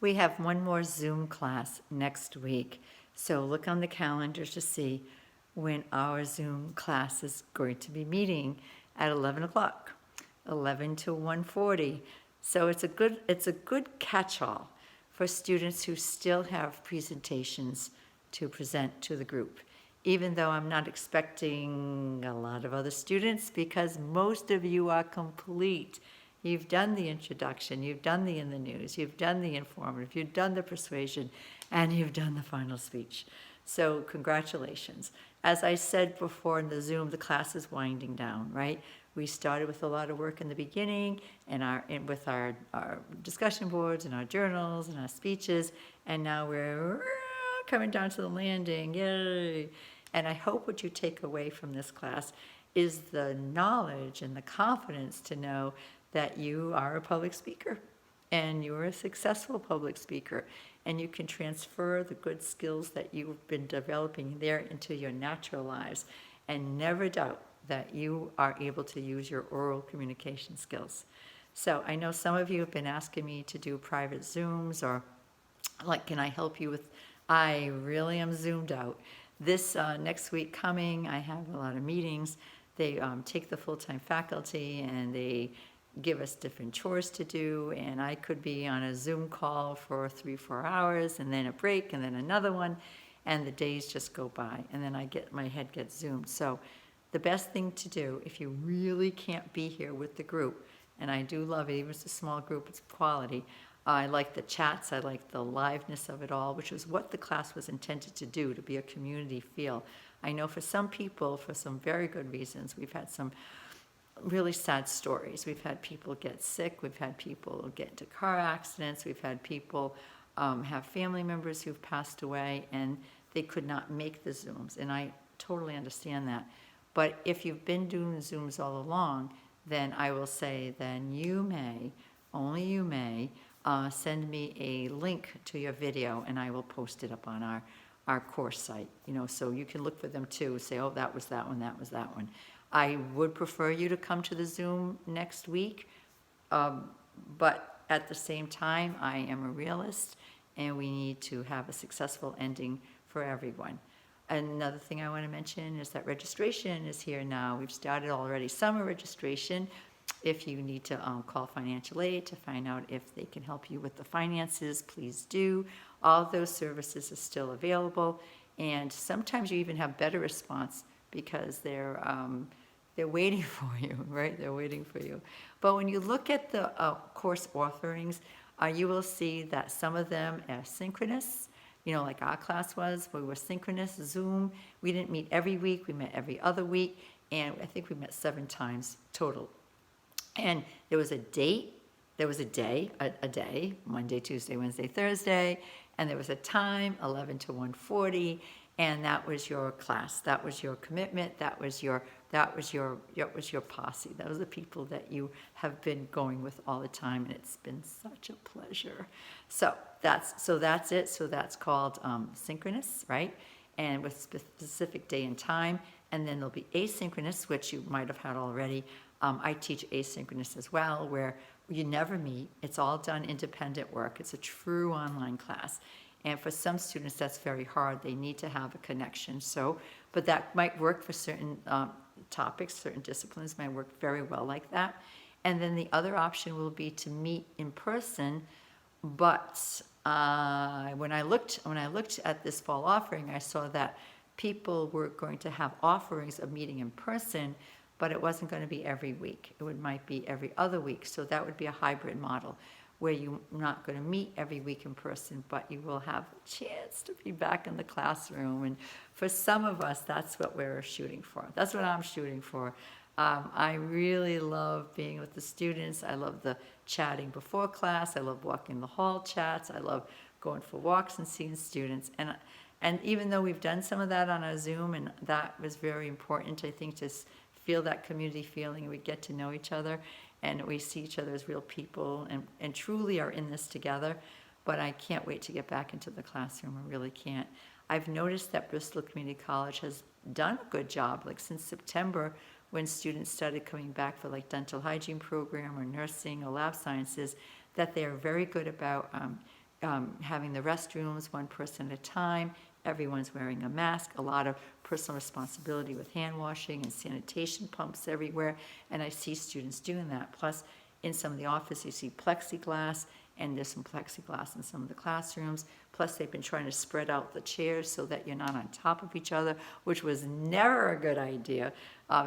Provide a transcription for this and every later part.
We have one more Zoom class next week, so look on the calendar to see when our Zoom class is going to be meeting at 11 o'clock, 11 to 1:40. So it's a good catch-all for students who still have presentations to present to the group, even though I'm not expecting a lot of other students because most of you are complete. You've done the introduction, you've done the in the news, you've done the informative, you've done the persuasion, and you've done the final speech. So congratulations. As I said before in the Zoom, the class is winding down, right? We started with a lot of work in the beginning and with our discussion boards and our journals and our speeches, and now we're coming down to the landing, yay. And I hope what you take away from this class is the knowledge and the confidence to know that you are a public speaker and you're a successful public speaker and you can transfer the good skills that you've been developing there into your natural lives and never doubt that you are able to use your oral communication skills. So I know some of you have been asking me to do private Zooms or like, can I help you with, I really am zoomed out. This next week coming, I have a lot of meetings. They take the full-time faculty and they give us different chores to do, and I could be on a Zoom call for 3-4 hours and then a break and then another one, and the days just go by and then my head gets zoomed. So the best thing to do if you really can't be here with the group, and I do love it, even if it's a small group, it's quality. I like the chats, I like the liveness of it all, which was what the class was intended to do, to be a community feel. I know for some people, for some very good reasons, we've had some really sad stories. We've had people get sick, we've had people get into car accidents, we've had people have family members who've passed away and they could not make the Zooms, and I totally understand that. But if you've been doing Zooms all along, then I will say then you may, only you may, send me a link to your video and I will post it up on our course site, so you can look for them too, say, oh, that was that one, that was that one. I would prefer you to come to the Zoom next week, but at the same time, I am a realist and we need to have a successful ending for everyone. Another thing I want to mention is that registration is here now. We've started already summer registration. If you need to call financial aid to find out if they can help you with the finances, please do. All of those services are still available, and sometimes you even have better response because they're waiting for you, right? They're waiting for you. But when you look at the course offerings, you will see that some of them are synchronous, like our class was. We were synchronous, Zoom. We didn't meet every week, we met every other week, and I think we met 7 times total. And there was a day, Monday, Tuesday, Wednesday, Thursday, and there was a time, 11 to 1:40, and that was your class, that was your commitment, that was your posse. Those are the people that you have been going with all the time, and it's been such a pleasure. So that's it. So that's called synchronous, right? And with specific day and time. And then there'll be asynchronous, which you might have had already. I teach asynchronous as well, where you never meet. It's all done independent work. It's a true online class. And for some students, that's very hard. They need to have a connection. But that might work for certain topics, certain disciplines might work very well like that. And then the other option will be to meet in person. But when I looked at this fall offering, I saw that people were going to have offerings of meeting in person, but it wasn't going to be every week. It might be every other week. So that would be a hybrid model where you're not going to meet every week in person, but you will have a chance to be back in the classroom. And for some of us, that's what we're shooting for. That's what I'm shooting for. I really love being with the students. I love the chatting before class. I love walking the hall chats. I love going for walks and seeing students. And even though we've done some of that on our Zoom, and that was very important, I think, to feel that community feeling. We get to know each other and we see each other as real people and truly are in this together. But I can't wait to get back into the classroom. I really can't. I've noticed that Bristol Community College has done a good job, like since September, when students started coming back for like dental hygiene program or nursing or lab sciences, that they are very good about having the restrooms one person at a time. Everyone's wearing a mask, a lot of personal responsibility with hand washing and sanitation pumps everywhere. And I see students doing that. Plus, in some of the offices, you see plexiglass, and there's some plexiglass in some of the classrooms. Plus, they've been trying to spread out the chairs so that you're not on top of each other, which was never a good idea.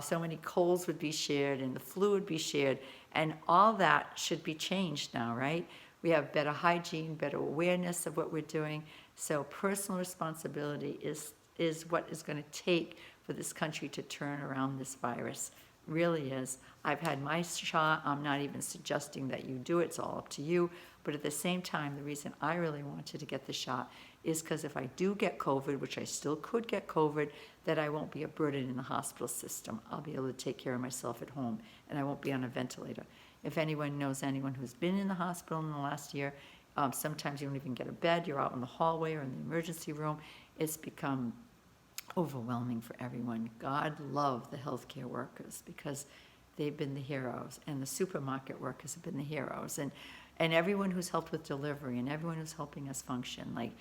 So many colds would be shared and the flu would be shared, and all that should be changed now, right? We have better hygiene, better awareness of what we're doing. So personal responsibility is what is going to take for this country to turn around this virus. Really is. I've had my shot. I'm not even suggesting that you do it. It's all up to you. But at the same time, the reason I really wanted to get the shot is because if I do get COVID, which I still could get COVID, that I won't be a burden in the hospital system. I'll be able to take care of myself at home, and I won't be on a ventilator. If anyone knows anyone who's been in the hospital in the last year, sometimes you don't even get a bed. You're out in the hallway or in the emergency room. It's become overwhelming for everyone. God love the healthcare workers because they've been the heroes, and the supermarket workers have been the heroes, and everyone who's helped with delivery and everyone who's helping us function. Like,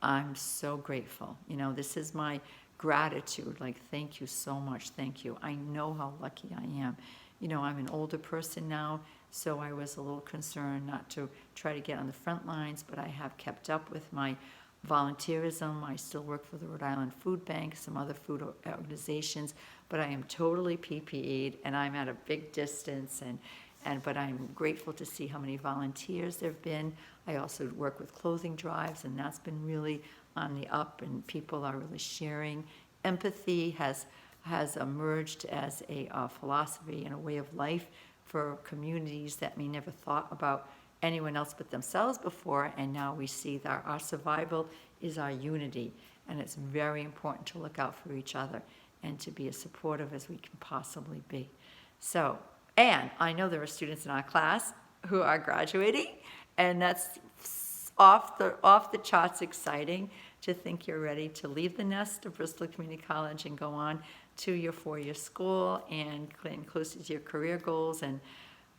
I'm so grateful. You know, this is my gratitude. Like, thank you so much. Thank you. I know how lucky I am. You know, I'm an older person now, so I was a little concerned not to try to get on the front lines, but I have kept up with my volunteerism. I still work for the Rhode Island Food Bank, some other food organizations, but I am totally PPE'd, and I'm at a big distance, but I'm grateful to see how many volunteers there have been. I also work with clothing drives, and that's been really on the up, and people are really sharing. Empathy has emerged as a philosophy and a way of life for communities that may never thought about anyone else but themselves before, and now we see that our survival is our unity, and it's very important to look out for each other and to be as supportive as we can possibly be. So, and I know there are students in our class who are graduating, and that's off the charts exciting to think you're ready to leave the nest of Bristol Community College and go on to your four-year school and closer to your career goals, and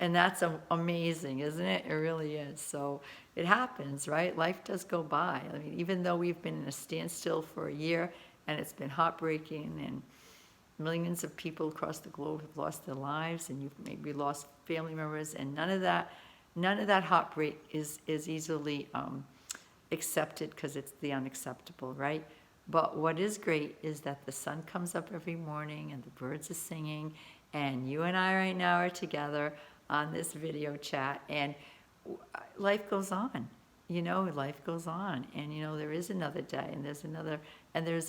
that's amazing, isn't it? It really is. So it happens, right? Life does go by. I mean, even though we've been in a standstill for a year, and it's been heartbreaking, and millions of people across the globe have lost their lives, and you've maybe lost family members, and none of that heartbreak is easily accepted because it's the unacceptable, right? But what is great is that the sun comes up every morning and the birds are singing, and you and I right now are together on this video chat, and life goes on. You know, life goes on, and you know there is another day, and there's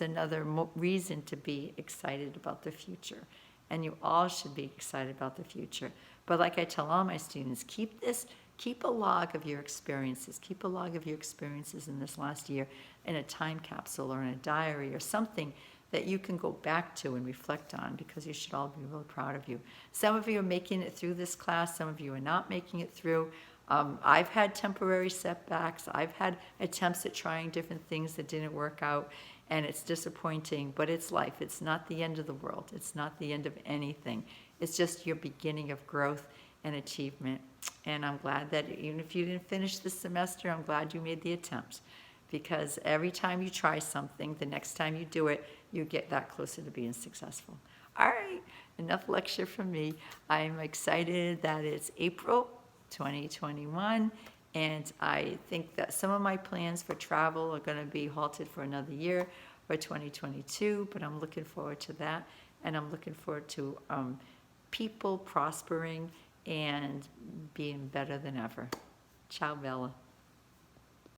another reason to be excited about the future, and you all should be excited about the future. But like I tell all my students, keep a log of your experiences. Keep a log of your experiences in this last year in a time capsule or in a diary or something that you can go back to and reflect on, because you should all be really proud of you. Some of you are making it through this class. Some of you are not making it through. I've had temporary setbacks. I've had attempts at trying different things that didn't work out, and it's disappointing, but it's life. It's not the end of the world. It's not the end of anything. It's just your beginning of growth and achievement. And I'm glad that even if you didn't finish this semester, I'm glad you made the attempt, because every time you try something, the next time you do it, you get that closer to being successful. All right, enough lecture from me. I'm excited that it's April 2021, and I think that some of my plans for travel are going to be halted for another year for 2022, but I'm looking forward to that, and I'm looking forward to people prospering and being better than ever. Ciao, Bella.